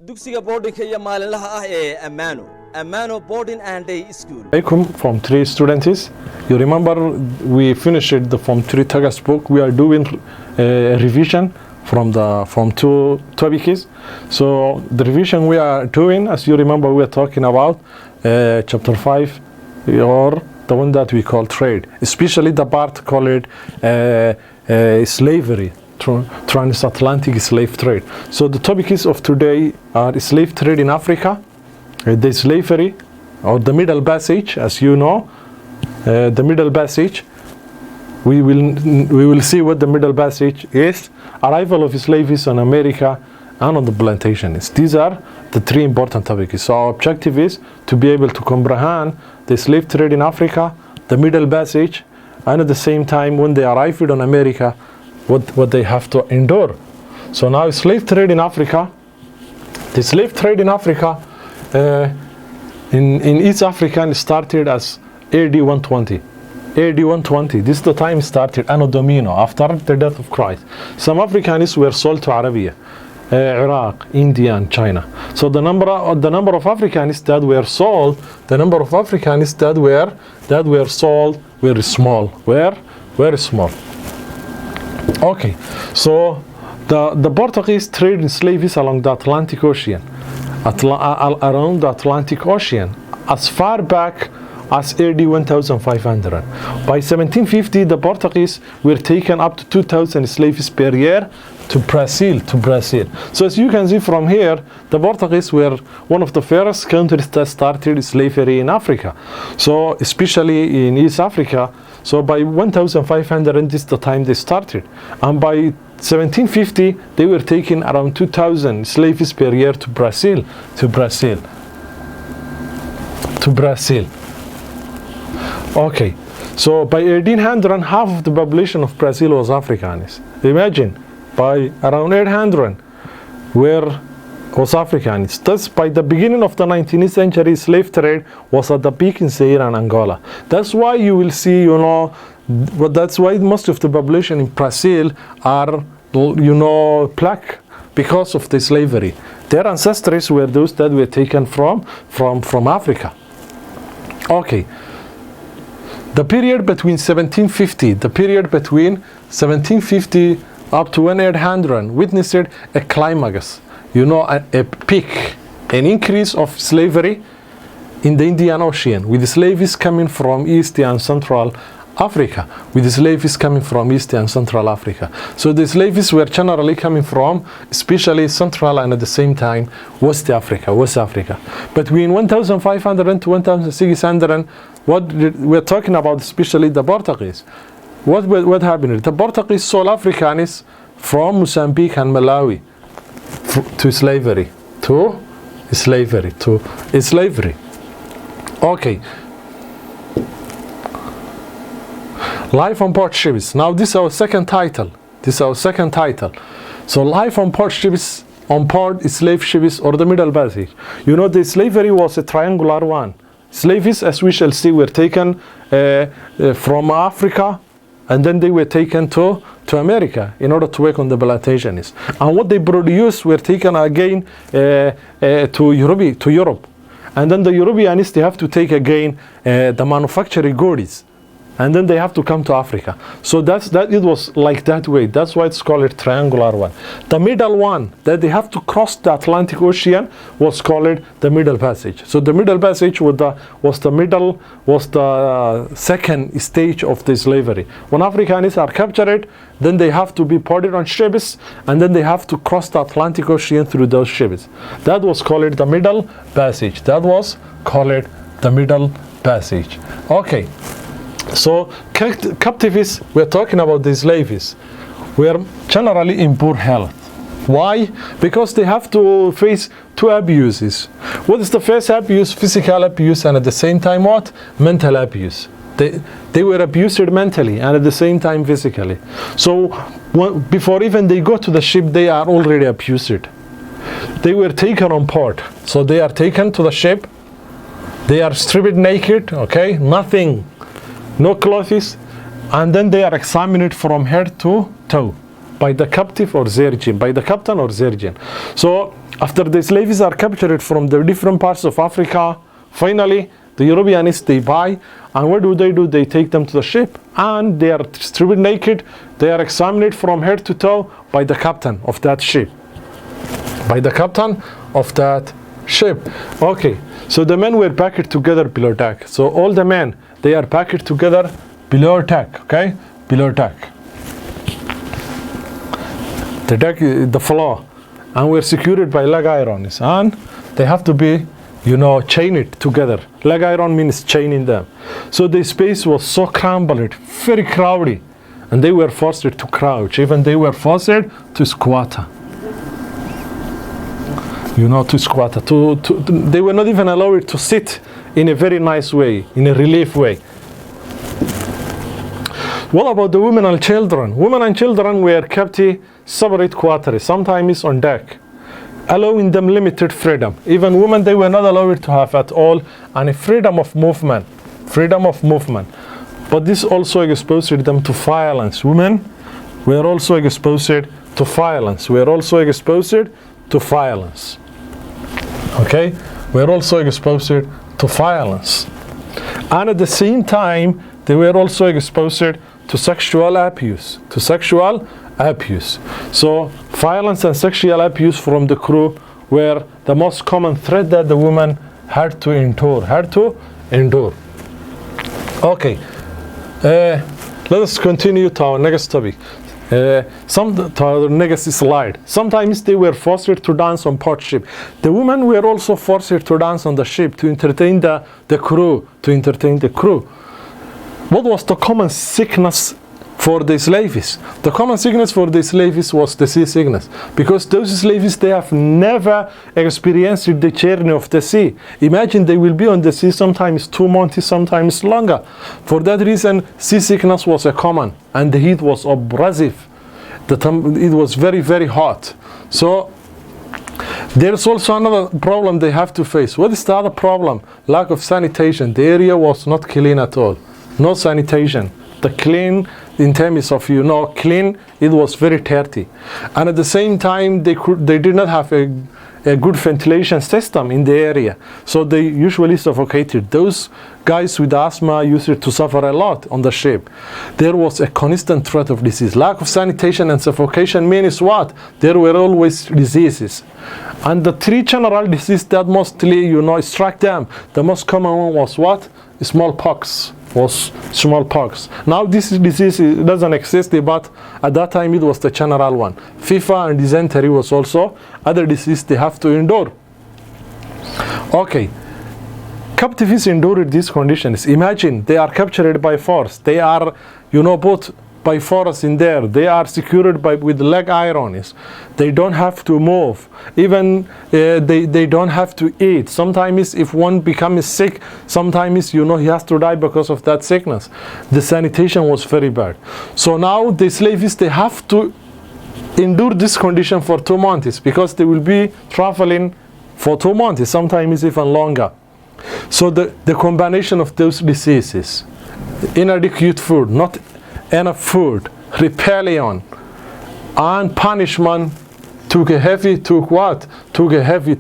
dugsiga boardingka iyo maalinlaha ah ee Amano boarding and day school. Welcome Form 3 students. You remember we finished the Form 3 textbook. We are doing revision from the Form 2 topics. So the revision we are doing, as you remember, we are talking about chapter 5 or the one that we call trade, especially the part called slavery. Transatlantic slave trade. So the topics of today are slave trade in Africa, the slavery or the Middle Passage, as you know, the Middle Passage. We will see what the Middle Passage is, arrival of slaves on America and on the plantations. These are the three important topics. So our objective is to be able to comprehend the slave trade in Africa, the Middle Passage, and at the same time when they arrived on America, what they have to endure. So now slave trade in Africa. The slave trade in Africa in East Africa started as AD 120. AD 120, this is the time started, Anno Domino, after the death of Christ. Some Africans were sold to Arabia, Iraq, India and China. So the number of Africans that were sold, sold very small, very small. Okay, so the Portuguese traded in slaves along the Atlantic Ocean, around the Atlantic Ocean, as far back as AD 1500. By 1750, the Portuguese were taken up to 2,000 slaves per year to Brazil. So as you can see from here, the Portuguese were one of the first countries that started slavery in Africa. So especially in East Africa. So by 1500, this is the time they started. And by 1750, they were taking around 2,000 slaves per year to Brazil. Okay, so by 1800, half of the population of Brazil was Afrikaners. Imagine, by around 800, was Afrikaners. Thus, by the beginning of the 19th century, slave trade was at the peak in Zaire and Angola. That's why you will see, that's why most of the population in Brazil are, black, because of the slavery. Their ancestors were those that were taken from Africa. Okay. The period between 1750 up to 1800 witnessed a climax, a peak, an increase of slavery in the Indian Ocean, with slaves coming from East and Central Africa, So the slaves were generally coming from, especially Central and at the same time, West Africa. Between 1500 to 1600, we're talking about, especially the Portuguese. What happened? The Portuguese sold Afrikaners from Mozambique and Malawi to slavery. Okay. Life on board ships. Now this is our second title. So life on board ships, on board slave ships or the Middle Passage. The slavery was a triangular one. Slaves, as we shall see, were taken from Africa, and then they were taken to America in order to work on the plantations. And what they produced were taken again to Europe. And then the Europeans, they have to take again the manufacturing goods. And then they have to come to Africa. So it was like that way. That's why it's called a triangular one. The middle one, that they have to cross the Atlantic Ocean, was called the Middle Passage. So the Middle Passage was the second stage of the slavery. When Africans are captured, then they have to be ported on ships, and then they have to cross the Atlantic Ocean through those ships. That was called the Middle Passage. Okay. So captives, we're talking about the slaves, were generally in poor health. Why? Because they have to face two abuses. What is the first abuse? Physical abuse, and at the same time what? Mental abuse. They were abused mentally and at the same time physically. So before even they go to the ship, they are already abused. They were taken on board. So they are taken to the ship. They are stripped naked, okay? Nothing. No clothes, and then they are examined from head to toe by the captain or surgeon. So After the slaves are captured from the different parts of Africa, finally the Europeans, they buy, and what do? They take them to the ship, and they are stripped naked. They are examined from head to toe by the captain of that ship. By the captain of that ship. Okay, so the men were packed together below deck. So all the men, they are packed together below deck, okay? Below deck. The deck, the floor, and we're secured by leg irons, and they have to be, you know, chained together. Leg iron means chaining them. So the space was so crumbled, very crowded, and they were forced to crouch. Even they were forced to squat. You know, to squat. They were not even allowed to sit in a very nice way, in a relief way. What about the women and children? Women and children were kept separate quarters, sometimes on deck, allowing them limited freedom. Even women, they were not allowed to have at all any freedom of movement. Freedom of movement. But this also exposed them to violence. Women were also exposed to violence. We are also exposed to violence. Okay? We are also exposed to violence. And at the same time, they were also exposed to sexual abuse. To sexual abuse. So violence and sexual abuse from the crew were the most common threat that the women had to endure. Okay, let us continue to our next topic. To our next slide. Sometimes they were forced to dance on port ship. The women were also forced to dance on the ship to entertain the crew. What was the common sickness for the slaves? The common sickness for the slaves was the sea sickness, because those slaves, they have never experienced the journey of the sea. Imagine they will be on the sea sometimes 2 months, sometimes longer. For that reason, sea sickness was a common, and the heat was oppressive. It was very, very hot. So there's also another problem they have to face. What is the other problem? Lack of sanitation. The area was not clean at all. No sanitation. The clean, in terms of, you know, clean, it was very dirty. And at the same time, they did not have a good ventilation system in the area. So they usually suffocated. Those guys with asthma used to suffer a lot on the ship. There was a constant threat of disease. Lack of sanitation and suffocation means what? There were always diseases. And the 3 general diseases that mostly, you know, struck them, the most common one was what? Smallpox. Now this disease doesn't exist, but at that time it was the general one. Fever and dysentery was also other disease they have to endure. Okay, captives endured these conditions. Imagine they are captured by force. They are, you know, put by force in there. They are secured with leg irons. They don't have to move. Even they don't have to eat. Sometimes if one becomes sick, sometimes, you know, he has to die because of that sickness. The sanitation was very bad. So now the slaves, they have to endure this condition for 2 months, because they will be traveling for 2 months, sometimes even longer. So the combination of those diseases, inadequate food, not enough food, rebellion, and punishment took a heavy toll. Took a heavy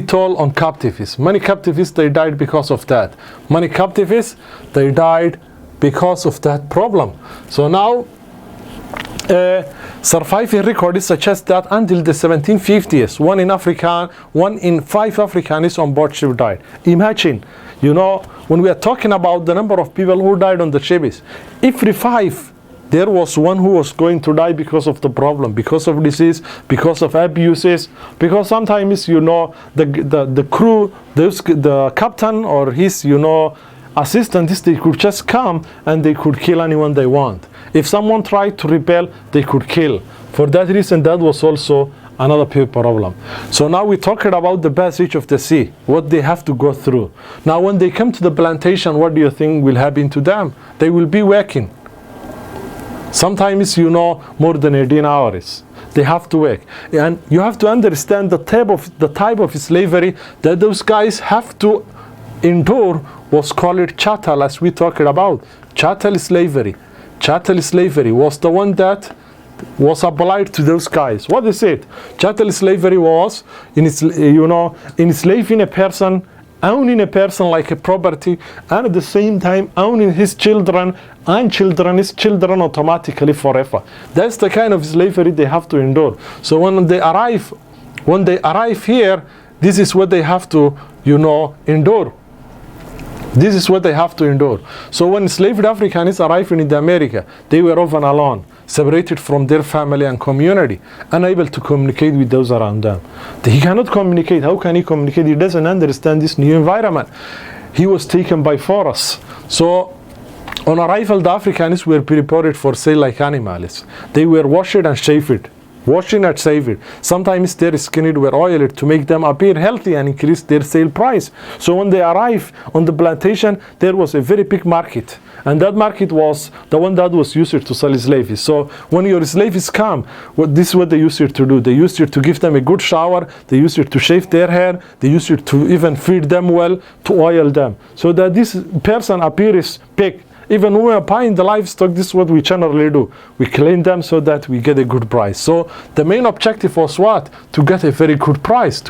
toll on captives. Many captives, they died because of that. Many captives, they died because of that problem. So now surviving records suggest that until the 1750s, 1 in 5 Africans on board ship died. Imagine, you know, when we are talking about the number of people who died on the ships, every 5 there was one who was going to die because of the problem, because of disease, because of abuses, because sometimes, you know, the crew, the captain or his, you know, assistants, they could just come and they could kill anyone they want. If someone tried to rebel, they could kill. For that reason, that was also another problem. So now we're talking about the passage of the sea, what they have to go through. Now when they come to the plantation, what do you think will happen to them? They will be working. Sometimes, you know, more than 18 hours. They have to work. And you have to understand the type of slavery that those guys have to endure was called chattel, as we talked about. Chattel slavery. Chattel slavery was the one that was applied to those guys. What they said, chattel slavery was enslaving a person, owning a person like a property, and at the same time owning his children and his children automatically forever. That's the kind of slavery they have to endure. So when they arrive here, this is what they have to endure. This is what they have to endure. So when enslaved Africans arrived in America, they were often alone, separated from their family and community, unable to communicate with those around them. He cannot communicate. How can he communicate? He doesn't understand this new environment. He was taken by force. So on arrival, the Africans were prepared for sale like animals. They were washed and shaved. Washing and shaved. Sometimes their skin were oiled to make them appear healthy and increase their sale price. So when they arrived on the plantation, there was a very big market. And that market was the one that was used to sell slaves. So when your slaves come, this is what they used to do. They used to give them a good shower. They used to shave their hair. They used to even feed them well, to oil them. So that this person appears big. Even when we are buying the livestock, this is what we generally do. We clean them so that we get a good price. So the main objective was what? To get a very good price.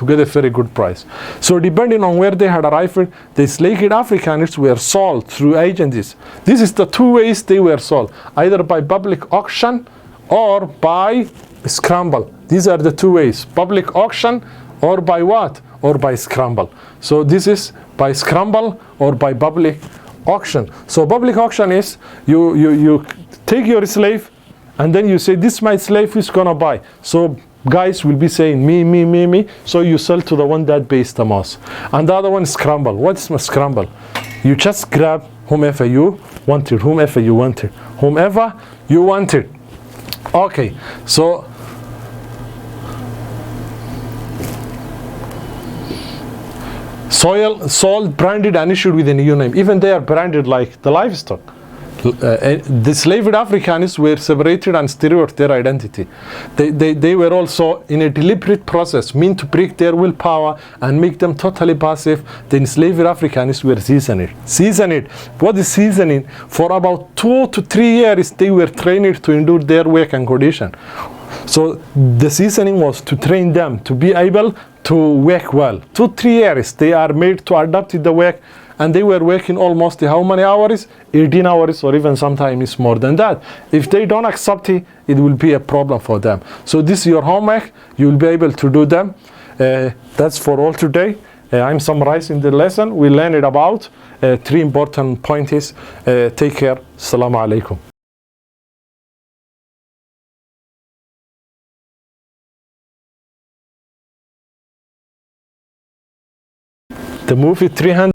So depending on where they had arrived, the enslaved Africans were sold through agencies. This is the two ways they were sold. Either by public auction or by scramble. These are the two ways. Public auction or by what? Or by scramble. So this is by scramble or by public auction. So public auction is you take your slave and then you say, this is my slave, who's gonna buy? So guys will be saying me. So you sell to the one that pays the most. And the other one is scramble. What's my scramble? You just grab whomever you wanted. Okay, so sold, branded, and issued with a new name. Even they are branded like the livestock. The enslaved Africans were separated and stereotyped their identity. They were also in a deliberate process meant to break their willpower and make them totally passive. The enslaved Africans were seasoned. What is seasoning? For about 2 to 3 years, they were trained to endure their work and condition. So the seasoning was to train them to be able to work well. 2-3 years they are made to adapt to the work, and they were working almost how many hours? 18 hours, or even sometimes more than that. If they don't accept it, it will be a problem for them. So this is your homework. You will be able to do them. That's for all today. I'm summarizing the lesson. We learned about 3 important points. Take care. Assalamu alaikum. The movie 300